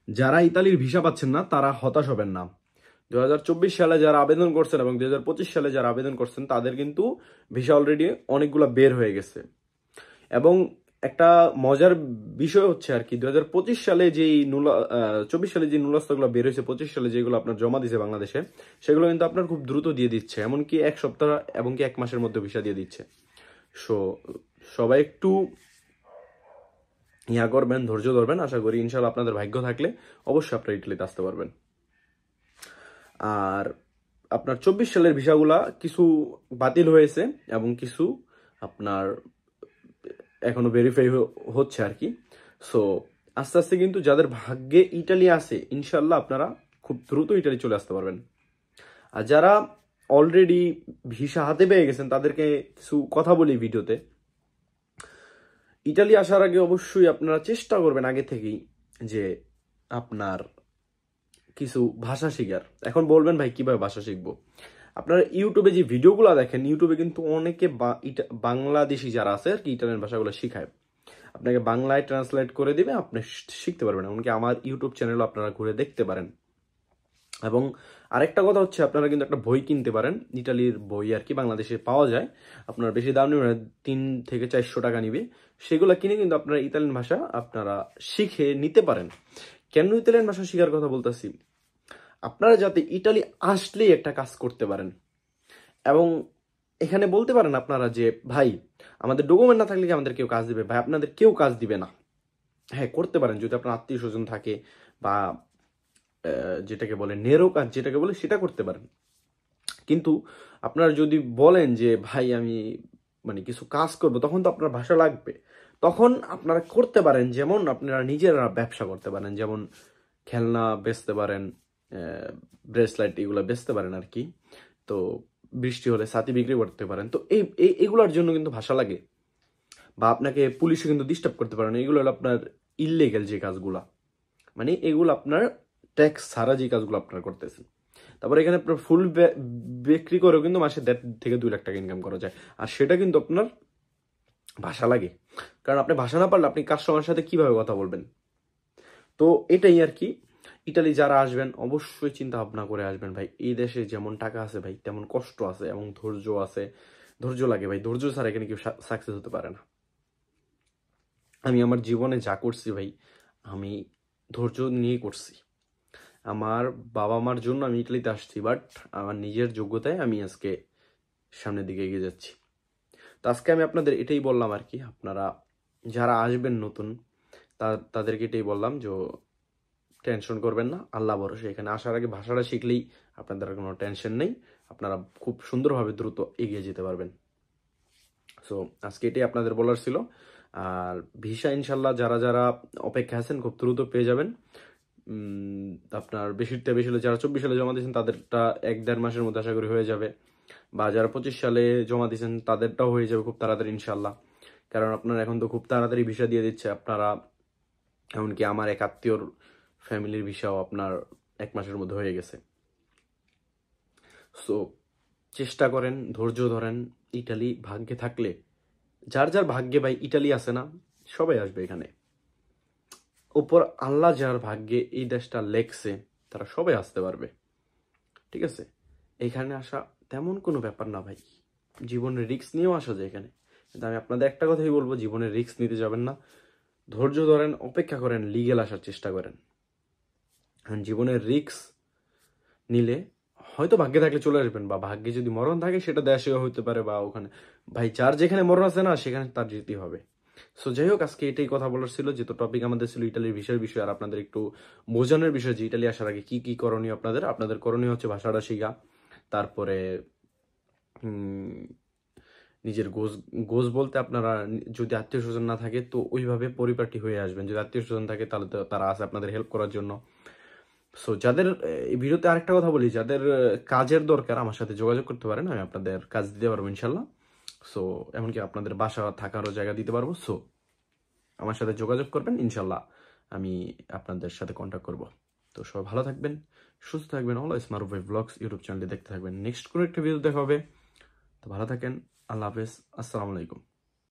যারা ইতালির ভিসা পাচ্ছেন না তারা হতাশ হবেন না। 2024 সালে যারা আবেদন করছেন এবং 2025 সালে যারা আবেদন করছেন তাদের কিন্তু ভিসা অলরেডি অনেকগুলো বের হয়ে গেছে। এবং একটা মজার বিষয় হচ্ছে আর কি, 2025 সালে যেই 24 সালে যে নুলাস্তগুলো বের হয়েছে, 25 সালে যেগুলো আপনার জমা দিয়েছে বাংলাদেশে, সেগুলো কিন্তু আপনার খুব দ্রুত দিয়ে দিচ্ছে, এমনকি এক সপ্তাহ এবং কি 1 মাসের মধ্যে ভিসা দিয়ে দিচ্ছে। সো সবাই একটু ইয়া করবেন, ধৈর্য ধরবেন। আশা করি ইনশাল্লাহ আপনাদের ভাগ্য থাকলে অবশ্যই আপনারা ইটালিতে আসতে পারবেন। আর আপনার 24 সালের ভিসাগুলা কিছু বাতিল হয়েছে এবং কিছু আপনার এখনো ভেরিফাই হচ্ছে আর কি। সো আস্তে আস্তে কিন্তু যাদের ভাগ্যে ইটালি আছে ইনশাল্লাহ আপনারা খুব দ্রুত ইটালি চলে আসতে পারবেন। আর যারা অলরেডি ভিসা হাতে পেয়ে গেছেন তাদেরকে কিছু কথা বলি ভিডিওতে। ইটালি আসার আগে অবশ্যই আপনারা চেষ্টা করবেন আগে থেকেই যে আপনার কিছু ভাষা শেখার। এখন বলবেন ভাই কিভাবে ভাষা শিখবো? আপনারা ইউটিউবে যে ভিডিওগুলো দেখেন, ইউটিউবে কিন্তু অনেকে বাংলাদেশি যারা আছে আর কি ইটালিয়ান ভাষাগুলো শিখায়, আপনাকে বাংলায় ট্রান্সলেট করে দিবে, আপনি শিখতে পারবেন। এমনকি আমার ইউটিউব চ্যানেলও আপনারা ঘুরে দেখতে পারেন। এবং আরেকটা কথা হচ্ছে আপনারা কিন্তু একটা বই কিনতে পারেন, ইটালির বই আর কি বাংলাদেশে পাওয়া যায়, আপনার বেশি দাম নেবে, 3 থেকে 400 টাকা নিবে। সেগুলো কিনে কিন্তু আপনারা ইতালিয়ান ভাষা আপনারা শিখে নিতে পারেন। কেন ইতালিয়ান ভাষা শেখার কথা বলতেছি? আপনারা যাতে ইটালি আসলেই একটা কাজ করতে পারেন এবং এখানে বলতে পারেন আপনারা যে ভাই আমাদের ডকুমেন্ট না থাকলে কি আমাদের কেউ কাজ দিবে? ভাই আপনাদের কেউ কাজ দিবে না। হ্যাঁ করতে পারেন যদি আপনার আত্মীয় স্বজন থাকে বা যেটাকে বলে নেরো কাজ যেটাকে বলে সেটা করতে পারেন। কিন্তু আপনারা যদি বলেন যে ভাই আমি মানে কিছু কাজ করব, তখন তো আপনার ভাষা লাগবে। তখন আপনারা করতে পারেন, যেমন আপনারা নিজেরা ব্যবসা করতে পারেন, যেমন খেলনা বেচতে পারেন, ব্রেসলাইট এগুলো বেচতে পারেন আর কি। তো বৃষ্টি হলে ছাতি বিক্রি করতে পারেন। তো এইগুলোর জন্য কিন্তু ভাষা লাগে। বা আপনাকে পুলিশে কিন্তু ডিস্টার্ব করতে পারেন। এগুলো হলো আপনার ইললিগেল যে কাজগুলা, মানে এগুলো আপনার ট্যাক্স ছাড়া যে কাজগুলো আপনারা করতেছেন। তারপরে এখানে আপনার ফুল বিক্রি করেও কিন্তু মাসে 1.5 থেকে 2 লাখ টাকা ইনকাম করা যায়। আর সেটা কিন্তু আপনার ভাষা লাগে, কারণ আপনি ভাষা না পারলে আপনি কাস্টমারের সাথে কিভাবে কথা বলবেন? তো এটাই আর কি। ইটালি যারা আসবেন অবশ্যই চিন্তা ভাবনা করে আসবেন ভাই। এই দেশে যেমন টাকা আছে ভাই তেমন কষ্ট আছে এবং ধৈর্য আছে। ধৈর্য লাগে ভাই, ধৈর্য ছাড়া এখানে কেউ সাকসেস হতে পারে না। আমি আমার জীবনে যা করছি ভাই আমি ধৈর্য নিয়ে করছি। আমার বাবা মার জন্য আমি ইটালিতে আসছি, বাট আমার নিজের যোগ্যতায় আমি আজকে সামনের দিকে এগিয়ে যাচ্ছি। তো আজকে আমি আপনাদের এটাই বললাম আর কি, আপনারা যারা আসবেন নতুন তাদেরকে এটাই বললাম যে টেনশন করবেন না, আল্লাহ ভরসা। এখানে আসার আগে ভাষাটা শিখলেই আপনাদের কোনো টেনশন নেই, আপনারা খুব সুন্দরভাবে দ্রুত এগিয়ে যেতে পারবেন। সো আজকে এটাই আপনাদের বলার ছিল। আর ভিসা ইনশাল্লাহ যারা যারা অপেক্ষা আছেন খুব দ্রুত পেয়ে যাবেন। আপনার বেশিরটা বেশি হলে যারা 24 সালে জমা দিয়েছেন তাদেরটা 1-1.5 মাসের মধ্যে আশা করি হয়ে যাবে। বা যারা 25 সালে জমা দিয়েছেন তাদেরটাও হয়ে যাবে খুব তাড়াতাড়ি ইনশাল্লাহ। কারণ আপনারা এখন তো খুব তাড়াতাড়ি ভিসা দিয়ে দিচ্ছে আপনারা। এমনকি আমার এক আত্মীয়র ফ্যামিলির ভিসাও আপনার 1 মাসের মধ্যে হয়ে গেছে। সো চেষ্টা করেন, ধৈর্য ধরেন। ইটালি ভাগ্যে থাকলে, যার যার ভাগ্যে ভাই ইটালি আছে না, সবাই আসবে এখানে। উপর আল্লাহ যার ভাগ্যে এই দেশটা লেখছে তারা সবাই আসতে পারবে। ঠিক আছে, এখানে আসা তেমন কোনো ব্যাপার না ভাই, জীবনের রিস্ক নিয়েও আসা যায় এখানে। কিন্তু আমি আপনাদের একটা কথাই বলবো, জীবনের রিস্ক নিতে যাবেন না, ধৈর্য ধরেন, অপেক্ষা করেন, লিগেল আসার চেষ্টা করেন। জীবনের রিস্ক নিলে হয়তো ভাগ্যে থাকলে চলে আসবেন, বা ভাগ্যে যদি মরণ থাকে সেটা দেশে হইতে পারে, বা ওখানে ভাই যার যেখানে মরণ আছে না সেখানে তার যেতেই হবে। সো যাই হোক, আজকে এটাই কথা বলার ছিল, যেহেতু টপিক আমাদের ছিল ইটালির বিষয়, আর আপনাদের একটু বোঝানোর বিষয় যে ইটালি আসার আগে কি কি করণীয় আপনাদের করণীয় হচ্ছে ভাষাটা শিখা, তারপরে নিজের গোজ বলতে আপনারা যদি আত্মীয় স্বজন না থাকে তো ওইভাবে পরিপাটি হয়ে আসবেন। যদি আত্মীয় স্বজন থাকে তাহলে তো তারা আছে আপনাদের হেল্প করার জন্য। সো যাদের এই ভিডিওতে আরেকটা কথা বলি, যাদের কাজের দরকার আমার সাথে যোগাযোগ করতে পারেন, আমি আপনাদের কাজ দিতে পারবো ইনশাল্লাহ। সো এমনকি আপনাদের বাসা থাকারও জায়গা দিতে পারবো। সো আমার সাথে যোগাযোগ করবেন, ইনশাল্লাহ আমি আপনাদের সাথে কন্ট্যাক্ট করব। তো সবাই ভালো থাকবেন, সুস্থ থাকবেন, অলওয়েজ মারুফ ভাই ব্লগস ইউটিউব চ্যানেলটি দেখতে থাকবেন। নেক্সট কোনো একটা ভিডিও দেখা হবে। তো ভালো থাকেন, আল্লাহ হাফেজ, আসসালামু আলাইকুম।